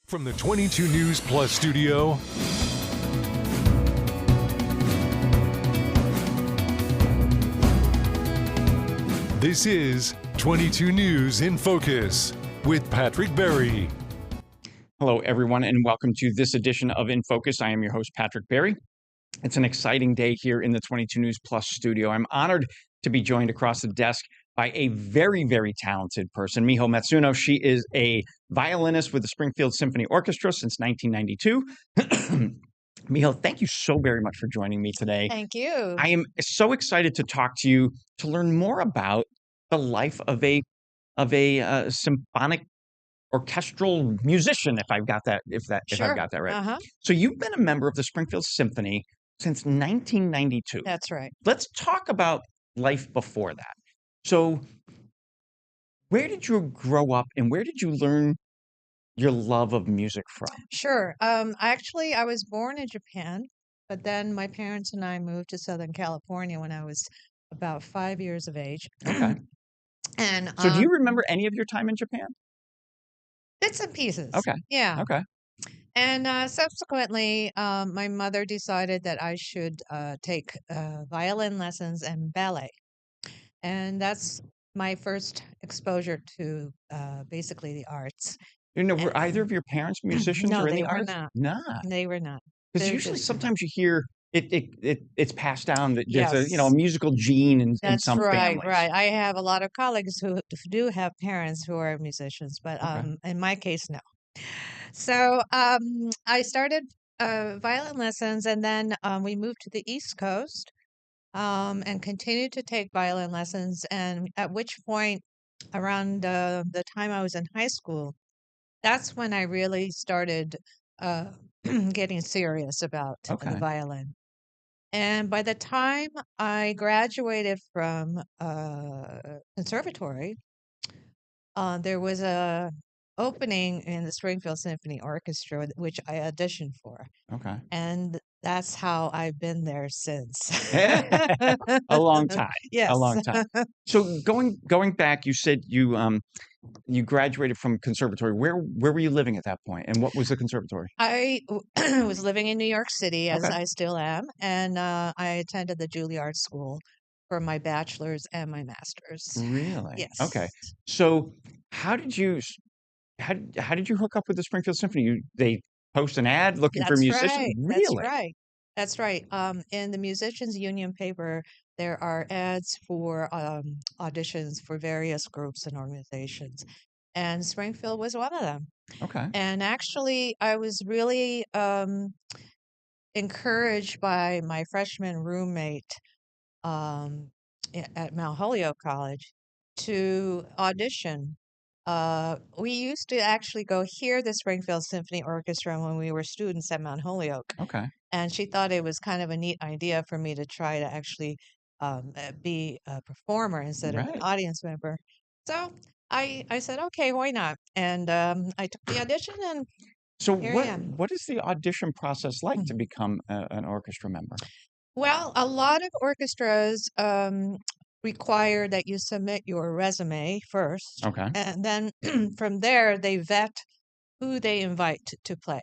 From the 22 News Plus studio, this is 22 News in Focus with Patrick Berry. Hello, everyone, and welcome to this edition of In Focus. I am your host, Patrick Berry. It's an exciting day here in the 22 News Plus studio. I'm honored to be joined across the desk by a very, very talented person, Miho Matsuno. She is a violinist with the Springfield Symphony Orchestra since 1992. Miho, thank you so very much for joining me today. Thank you. I am so excited to talk to you to learn more about the life of a symphonic orchestral musician, if I've got that right. Uh-huh. So you've been a member of the Springfield Symphony since 1992. That's right. Let's talk about life before that. So where did you grow up and where did you learn your love of music from? Sure. Actually, I was born in Japan, but then my parents and I moved to Southern California when I was about 5 years of age. Okay. And So do you remember any of your time in Japan? bits and pieces. Okay. Yeah. Okay. And subsequently, my mother decided that I should take violin lessons and ballet. And that's my first exposure to basically the arts. You know, were either of your parents musicians No, or in they the were arts? not. Not. They were not. Because They're usually just sometimes you hear it's passed down that there's a yes. musical gene in That's some right, families. right. I have a lot of colleagues who do have parents who are musicians, but Okay. in my case, no. So I started violin lessons, and then we moved to the East Coast and continued to take violin lessons. And at which point, around the time I was in high school, that's when I really started uh, getting serious about the Okay. violin. And by the time I graduated from conservatory, there was a opening in the Springfield Symphony Orchestra, which I auditioned for, Okay. and that's how I've been there since. A long time. Yes. A long time. So going back, you said you graduated from conservatory. Where were you living at that point, and what was the conservatory? I was living in New York City, as Okay. I still am, and I attended the Juilliard School for my bachelor's and my master's. Really? Yes. Okay. So how did you how did you hook up with the Springfield Symphony? They post an ad looking for That's musicians? right. That's Really? right. That's right. In the Musicians Union paper, there are ads for auditions for various groups and organizations, and Springfield was one of them. Okay. And actually, I was really encouraged by my freshman roommate um, at Mount Holyoke College to audition. We used to actually go hear the Springfield Symphony Orchestra when we were students at Mount Holyoke, Okay. and she thought it was kind of a neat idea for me to try to actually be a performer instead of an Right. audience member. So I said, okay, why not? And I took the audition, and So here I am. what is the audition process like to become an orchestra member? Well, a lot of orchestras require that you submit your resume first, Okay. and then from there they vet who they invite to play.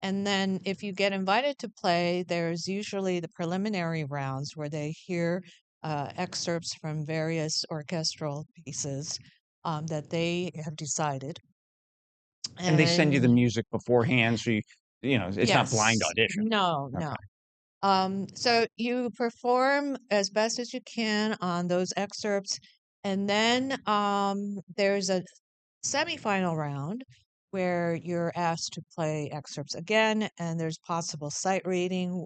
And then if you get invited to play, there's usually the preliminary rounds where they hear excerpts from various orchestral pieces that they have decided. And they send you the And music beforehand, so it's not blind yes, audition. no, Okay. no. So you perform as best as you can on those excerpts, and then there's a semifinal round where you're asked to play excerpts again, and there's possible sight reading.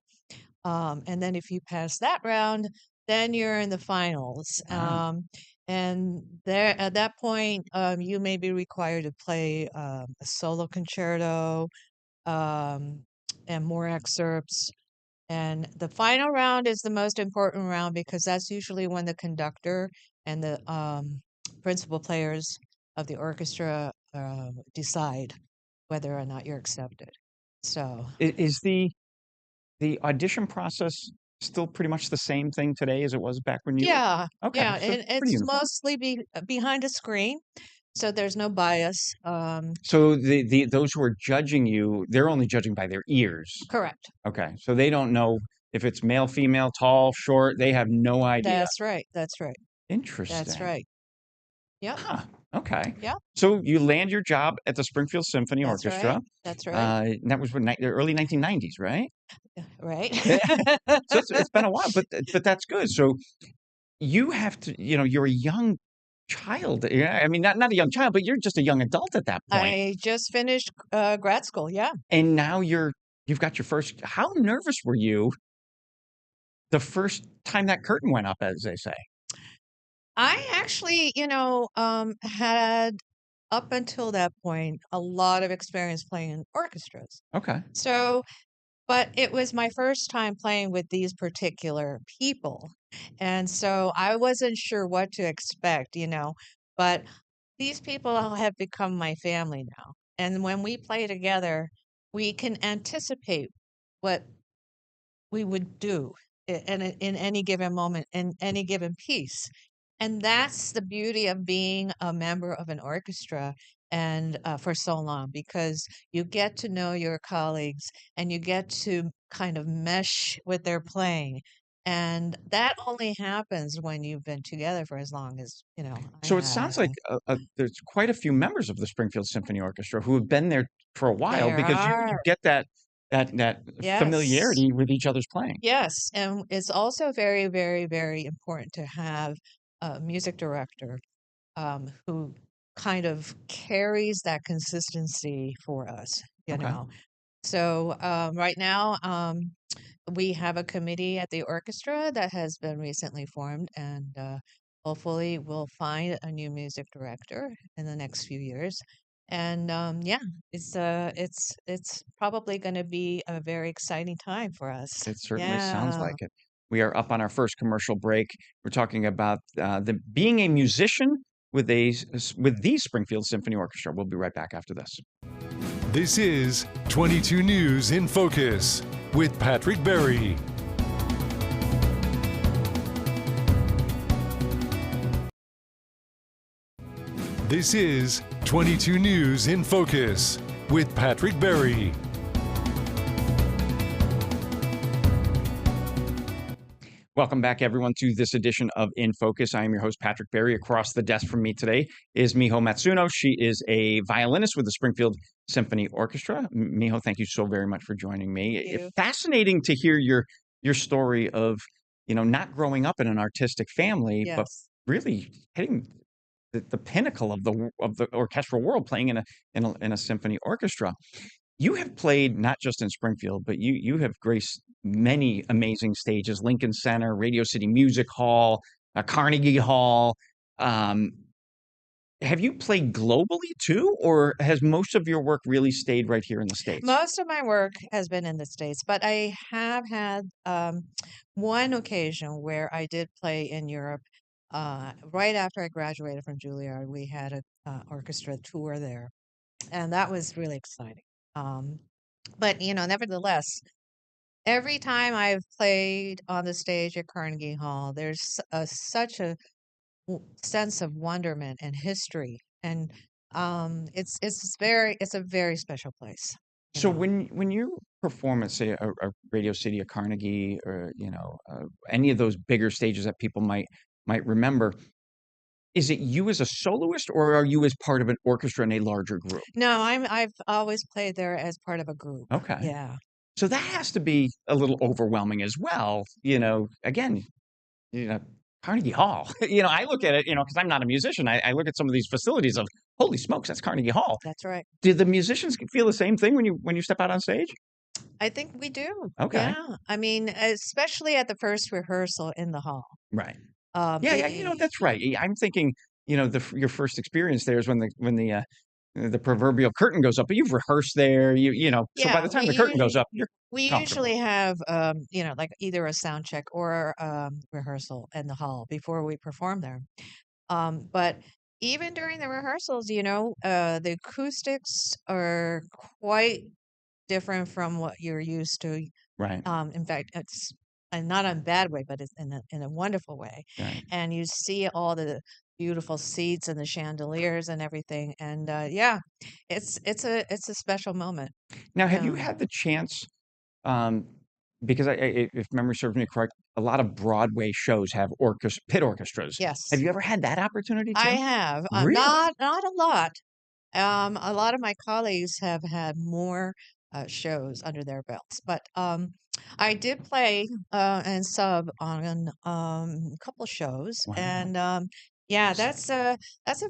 And then if you pass that round, then you're in the finals. Wow. And there, at that point, you may be required to play a solo concerto um, and more excerpts. And the final round is the most important round because that's usually when the conductor and the principal players of the orchestra decide whether or not you're accepted. So, Is the audition process still pretty much the same thing today as it was back when you were? yeah, Okay, yeah, so and pretty it's uniform. mostly behind a screen. So there's no bias. So the those who are judging you, they're only judging by their ears. Correct. Okay. So they don't know if it's male, female, tall, short. They have no idea. That's right. That's right. That's Interesting. right. Yep. Huh. Okay. Yep. So you land your job at the Springfield Symphony That's right. Orchestra. That's right. And that was when the early 1990s, right? Right. So it's been a while, but that's good. So you have to, you're a young child. Yeah, I mean, not a young child, but you're just a young adult at that point. I just finished grad school. Yeah. And now you've got your first. How nervous were you the first time that curtain went up, as they say? I actually, had up until that point a lot of experience playing in orchestras. Okay. So, but it was my first time playing with these particular people. And so I wasn't sure what to expect. But these people have become my family now. And when we play together, we can anticipate what we would do in any given moment, in any given piece. And that's the beauty of being a member of an orchestra and for so long, because you get to know your colleagues and you get to kind of mesh with their playing. And that only happens when you've been together for as long as, I So it sounds like have. there's quite a few members of the Springfield Symphony Orchestra who have been there for a while There because you are. get that Yes. familiarity with each other's playing. Yes. And it's also very, very, very important to have a music director who kind of carries that consistency for us, you Okay. know. So right now, we have a committee at the orchestra that has been recently formed, and hopefully we'll find a new music director in the next few years. And yeah, it's probably going to be a very exciting time for us. It certainly sounds Yeah. like it. We are up on our first commercial break. We're talking about the being a musician with with the Springfield Symphony Orchestra. We'll be right back after this. This is 22 News in Focus with Patrick Berry. This is 22 News in Focus with Patrick Berry. Welcome back, everyone, to this edition of In Focus. I am your host, Patrick Berry. Across the desk from me today is Miho Matsuno. She is a violinist with the Springfield Symphony Orchestra. Miho, thank you so very much for joining me. Thank you. Fascinating to hear your story of, not growing up in an artistic family, but Yes. really hitting the pinnacle of the orchestral world, playing in a symphony orchestra. You have played not just in Springfield, but you have graced many amazing stages: Lincoln Center, Radio City Music Hall, Carnegie Hall. Um, have you played globally too, or has most of your work really stayed right here in the States? Most of my work has been in the States, but I have had one occasion where I did play in Europe. Right after I graduated from Juilliard, we had an orchestra tour there, and that was really exciting. Um, but nevertheless, every time I've played on the stage at Carnegie Hall, there's such a sense of wonderment and history, and it's a very special place. You So know. when you perform at, say, a Radio City, a Carnegie, or any of those bigger stages that people might remember, is it you as a soloist, or are you as part of an orchestra in a larger group? No, I've always played there as part of a group. Okay. Yeah. So that has to be a little overwhelming as well. Again, you know, Carnegie Hall. I look at it, because I'm not a musician. I look at some of these facilities of, holy smokes, that's Carnegie Hall. That's right. Do the musicians feel the same thing when you step out on stage? I think we do. Okay. Yeah. I mean, especially at the first rehearsal in the hall. Right. Um, Yeah, yeah, they, that's right. I'm thinking, your first experience there is when the proverbial curtain goes up, but you've rehearsed there, so by yeah, the time the curtain goes up, you're we comfortable. usually have like either a sound check or rehearsal in the hall before we perform there. But even during the rehearsals, the acoustics are quite different from what you're used to. Right, In fact, it's and not in a bad way, but it's in a wonderful way. right. And you see all the beautiful seats and the chandeliers and everything. And yeah, it's a special moment. Now, have you Yeah. had the chance, um, because if memory serves me correct, a lot of Broadway shows have pit orchestras. Have Yes, you ever had that opportunity I too? have. Really? Not a lot. A lot of my colleagues have had more shows under their belts, but I did play and sub on a couple shows, Wow. and yeah, that's a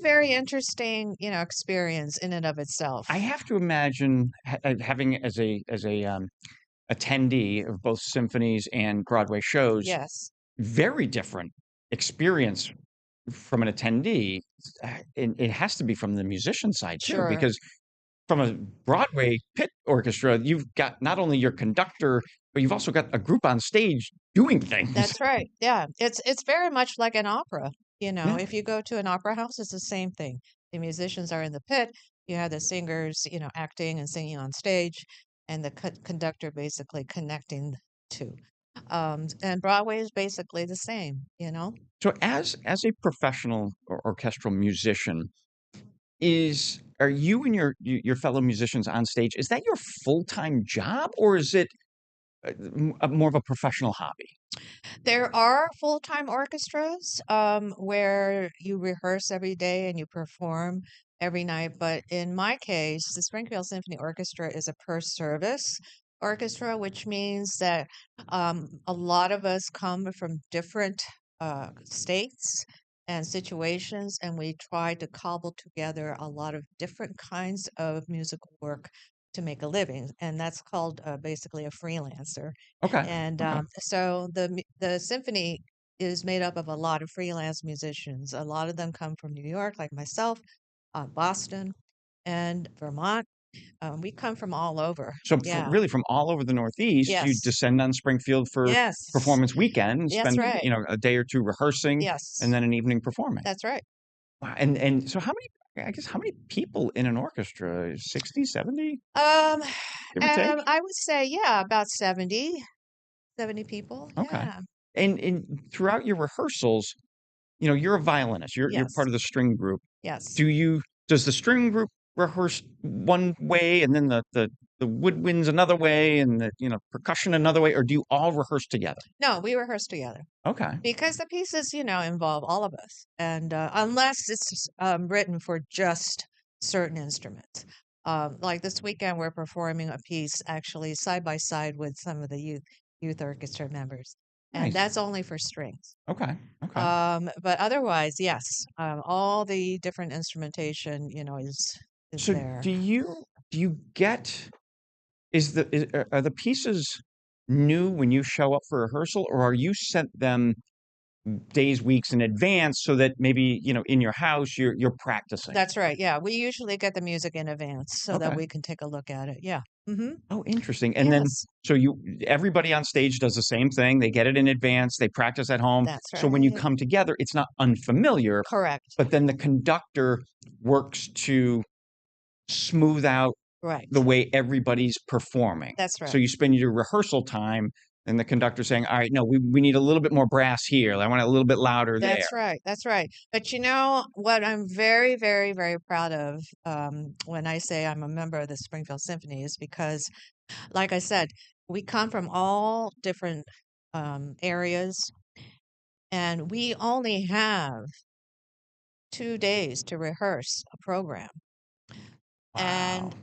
very interesting, experience in and of itself. I have to imagine having as a attendee of both symphonies and Broadway shows, Yes, very different experience from an attendee. It has to be from the musician side too, sure. because from a Broadway pit orchestra, you've got not only your conductor, but you've also got a group on stage doing things. That's right. Yeah, it's very much like an opera. Yeah. If you go to an opera house, it's the same thing. The musicians are in the pit. You have the singers, acting and singing on stage, and the conductor basically connecting to. And Broadway is basically the same. So as a professional or orchestral musician, are you and your fellow musicians on stage, is that your full-time job or is it more of a professional hobby? There are full-time orchestras where you rehearse every day and you perform every night. But in my case, the Springfield Symphony Orchestra is a per service orchestra, which means that a lot of us come from different states and situations, and we try to cobble together a lot of different kinds of musical work to make a living. And that's called basically a freelancer. Okay. And Okay. so the symphony is made up of a lot of freelance musicians. A lot of them come from New York, like myself, Boston, and Vermont. We come from all over. So Yeah. really from all over the Northeast, you Yes. descend on Springfield for Yes. performance weekend and That's spend, right. a day or two rehearsing and Yes. then an evening performing. That's right. Wow. And so how many people in an orchestra? 60, 70, Um, give or take? I would say, yeah, about 70 people. Okay. Yeah. And throughout your rehearsals, you're a violinist. You're part Yes. of the string group. Yes. Does the string group rehearse one way and then the woodwinds another way and the percussion another way, or do you all rehearse together? No, we rehearse together. Okay. Because the pieces, involve all of us, and unless it's written for just certain instruments. Like this weekend, we're performing a piece actually side by side with some of the youth orchestra members, and Nice. that's only for strings. Okay. Okay. But otherwise, yes, all the different instrumentation, is So there. do you get are the pieces new when you show up for rehearsal, or are you sent them days, weeks in advance so that maybe, in your house you're practicing? That's right. Yeah, we usually get the music in advance so that Okay. we can take a look at it. Yeah. Mm-hmm. Oh, interesting. And then Yes, so everybody on stage does the same thing. They get it in advance, they practice at home. that's So when you right. come together, it's not unfamiliar, Correct. but then the conductor works to smooth out Right. the way everybody's performing. That's So right. you spend your rehearsal time and the conductor saying, all right, no, we need a little bit more brass here. I want it a little bit louder there. That's right. That's right. But what I'm very, very, very proud of when I say I'm a member of the Springfield Symphony is because, like I said, we come from all different areas, and we only have 2 days to rehearse a program. Wow. And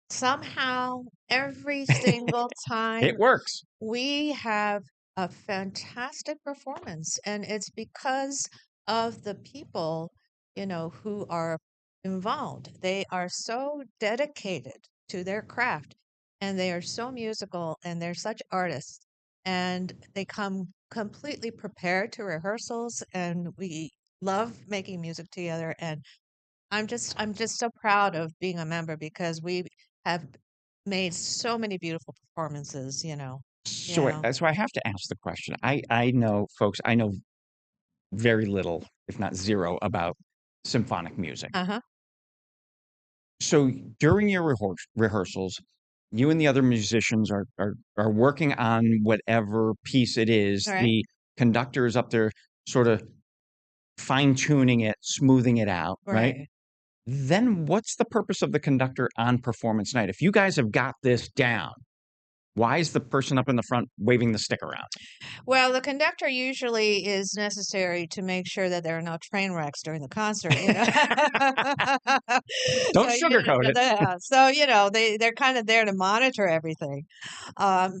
somehow, every single It time works. we have a fantastic performance, and it's because of the people, who are involved. They are so dedicated to their craft, and they are so musical, and they're such artists, and they come completely prepared to rehearsals, and we love making music together. And I'm just so proud of being a member because we have made so many beautiful performances. Yeah. So I have to ask the question. I know, folks, I know very little, if not zero, about symphonic music. Uh-huh. So during your rehearsals, you and the other musicians are working on whatever piece it is. All right. The conductor is up there sort of fine tuning it, smoothing it out, right? Right. Then what's the purpose of the conductor on performance night? If you guys have got this down, why is the person up in the front waving the stick around? Well, the conductor usually is necessary to make sure that there are no train wrecks during the concert, you know. Don't So, sugarcoat it. so they're kind of there to monitor everything,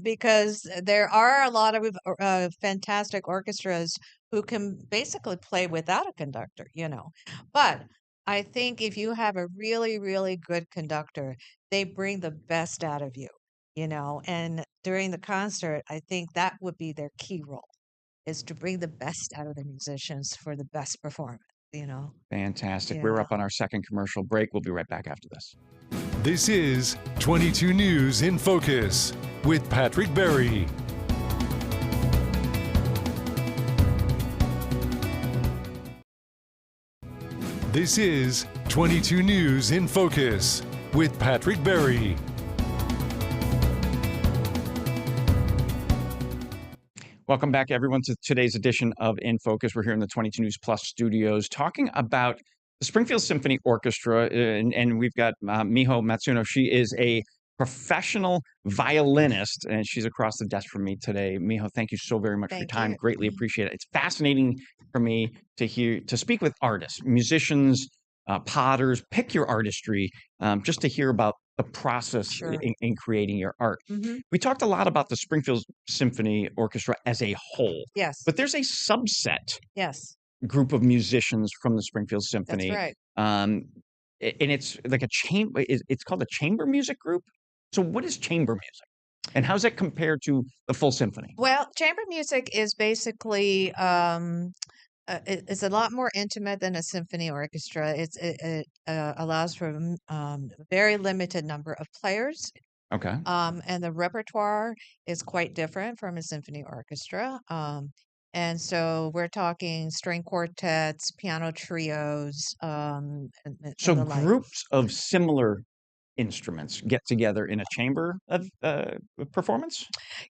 because there are a lot of fantastic orchestras who can basically play without a conductor, you know. But I think if you have a really, really good conductor, they bring the best out of you, you know. And during the concert, I think that would be their key role, is to bring the best out of the musicians for the best performance, you know. Fantastic. We're Yeah. up on our second commercial break. We'll be right back after this. This is 22 News in Focus with Patrick Berry. This is 22 News in Focus with Patrick Berry. Welcome back, everyone, to today's edition of In Focus. We're here in the 22 News Plus studios talking about the Springfield Symphony Orchestra, and we've got Miho Matsuno. She is a professional violinist, and she's across the desk from me today. Miho, thank you so very much for your Thank time. you. Greatly appreciate it. It's fascinating for me to speak with artists, musicians, potters. Pick your artistry, just to hear about the process Sure. in creating your art. Hmm. We talked a lot about the Springfield Symphony Orchestra as a whole, Yes. but there's a subset Yes. group of musicians from the Springfield That's Symphony, right. and it's like a chamber. It's called a chamber music group. So, what is chamber music, and how's that compared to the full symphony? Well, chamber music is basically it's a lot more intimate than a symphony orchestra. It allows for a very limited number of players. Okay, And the repertoire is quite different from a symphony orchestra. And so we're talking string quartets, piano trios, so and the like. groups of similar instruments get together in a chamber of performance.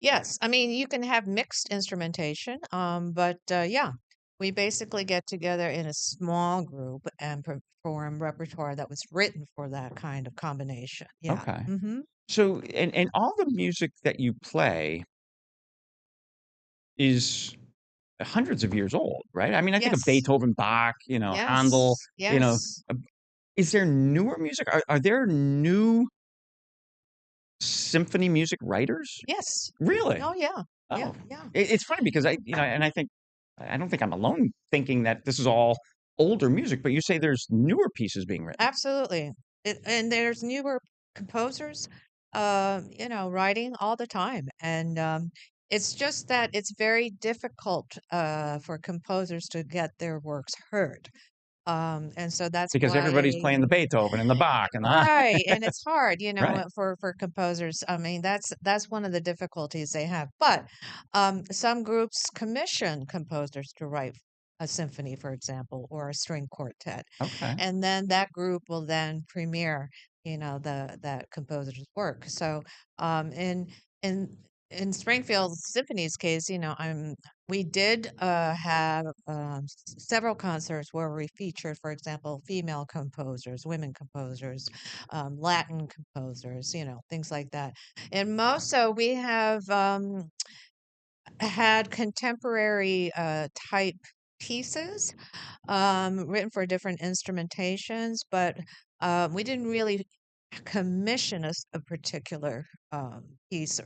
Yes, I mean, you can have mixed instrumentation, but yeah, we basically get together in a small group and perform repertoire that was written for that kind of combination. Yeah. Okay, Hmm. so and all the music that you play is hundreds of years old, right? I mean, I think of Yes. Beethoven, Bach, Handel, Yes. you know, Yes. uh, is there newer music? Are there new symphony music writers? Yes. Really? Oh, yeah. Yeah. Oh, Yeah. it's funny because and I don't think I'm alone thinking that this is all older music, but you say there's newer pieces being written. Absolutely. And there's newer composers, writing all the time. And it's just that it's very difficult for composers to get their works heard. And so that's Because everybody's why, playing the Beethoven and the Bach and the right. And it's hard, right. for composers. I mean, that's one of the difficulties they have. But some groups commission composers to write a symphony, for example, or a string quartet, Okay. and then that group will then premiere the that composer's work. So in in Springfield Symphony's case, we did have several concerts where we featured, for example, female composers, women composers, Latin composers, things like that. And MOSSO, we have had contemporary type pieces written for different instrumentations, but we didn't really commission a particular piece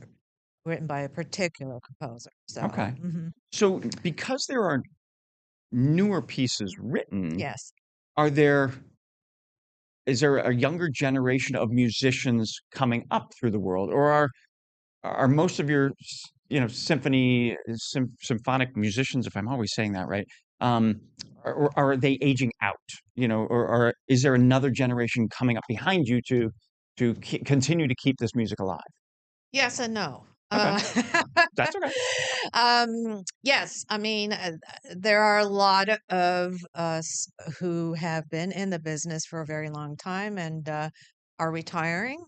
written by a particular composer. So, Okay. So because there are newer pieces written, yes, are there is there a younger generation of musicians coming up through the world, or are most of your symphonic musicians, if I'm always saying that right, um, are they aging out? Or is there another generation coming up behind you to continue to keep this music alive? yes, and no. Okay, that's okay. Yes, I mean, there are a lot of us who have been in the business for a very long time and are retiring.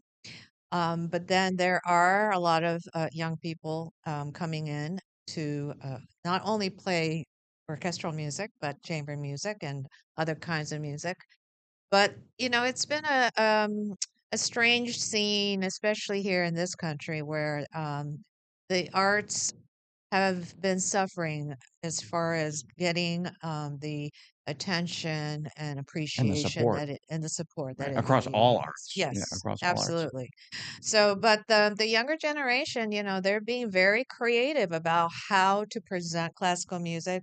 But then there are a lot of young people coming in to not only play orchestral music, but chamber music and other kinds of music. But it's been a strange scene, especially here in this country, where the arts have been suffering as far as getting the attention and And the appreciation support, and the support that right? it Across all needs. arts, Yes, across all arts. absolutely. So, but the younger generation, they're being very creative about how to present classical music.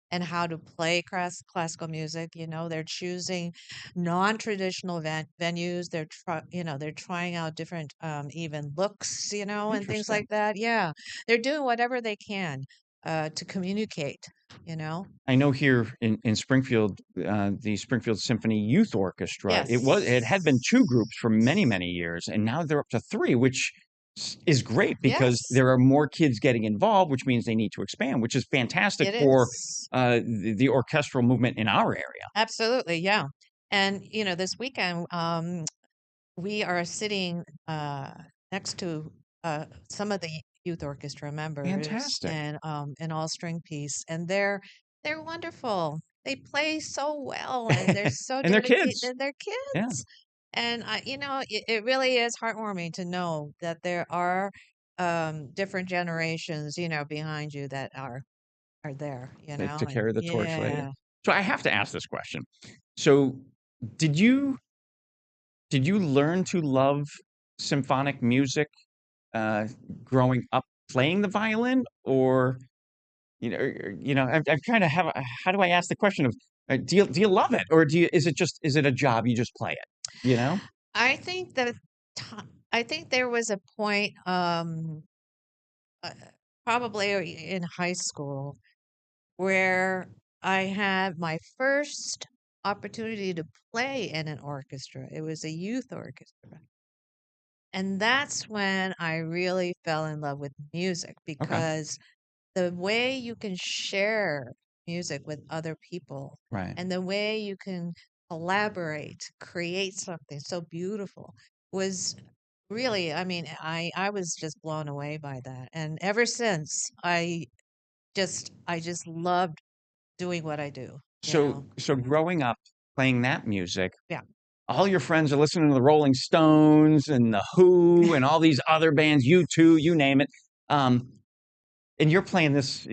And how to play classical music. They're choosing non-traditional venues. They're trying out different even looks, and things Interesting. like that. Yeah, they're doing whatever they can to communicate, you know? I know here in Springfield, the Springfield Symphony Youth Orchestra, it had been Yes. two groups for many, many years, and now they're up to three, which is great because Yes, there are more kids getting involved, which means they need to expand, which is fantastic it for is. the orchestral movement in our area. Absolutely, yeah. And this weekend, we are sitting next to some of the youth orchestra members Fantastic. and an all string piece, and they're wonderful. They play so well, and they're so And they're dedicated. kids. And they're Yeah. kids, and it really is heartwarming to know that there are different generations, behind you that are there, To and carry the torch later. yeah. So I have to ask this question. So did you learn to love symphonic music uh, growing up playing the violin, or I'm trying to have how do I ask the question of do you love it, or is it a job you just play it? You know, I think that I think there was a point, uh, probably in high school, where I had my first opportunity to play in an orchestra. It was a youth orchestra. And that's when I really fell in love with music okay, because the way you can share music with other people right. and the way you can collaborate, create something so beautiful was really, I mean, I was just blown away by that. And ever since, I just loved doing what I do, you So know. growing up playing that music, Yeah. all your friends are listening to the Rolling Stones and the Who and all these other bands, U2, you name it. Um, and you're playing this,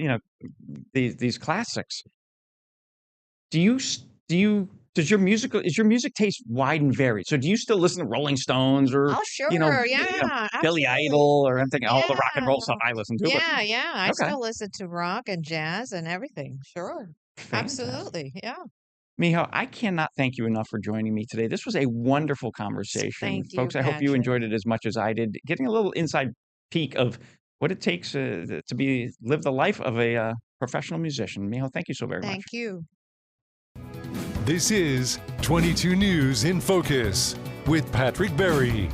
these classics. Do you s- do you does your musical is your music taste wide and varied? So do you still listen to Rolling Stones, or Oh, sure. Yeah, Billy absolutely. Idol, or I'm thinking all the rock and Yeah. roll stuff I listen to, but Yeah, yeah. I okay, still listen to rock and jazz and everything. Sure. fantastic. Absolutely. Yeah. Miho, I cannot thank you enough for joining me today. This was a wonderful conversation. Thank you, Folks, I hope you Patrick. enjoyed it as much as I did, getting a little inside peek of what it takes to live the life of a professional musician. Miho, thank you so very much. Thank you. This is 22 News in Focus with Patrick Berry.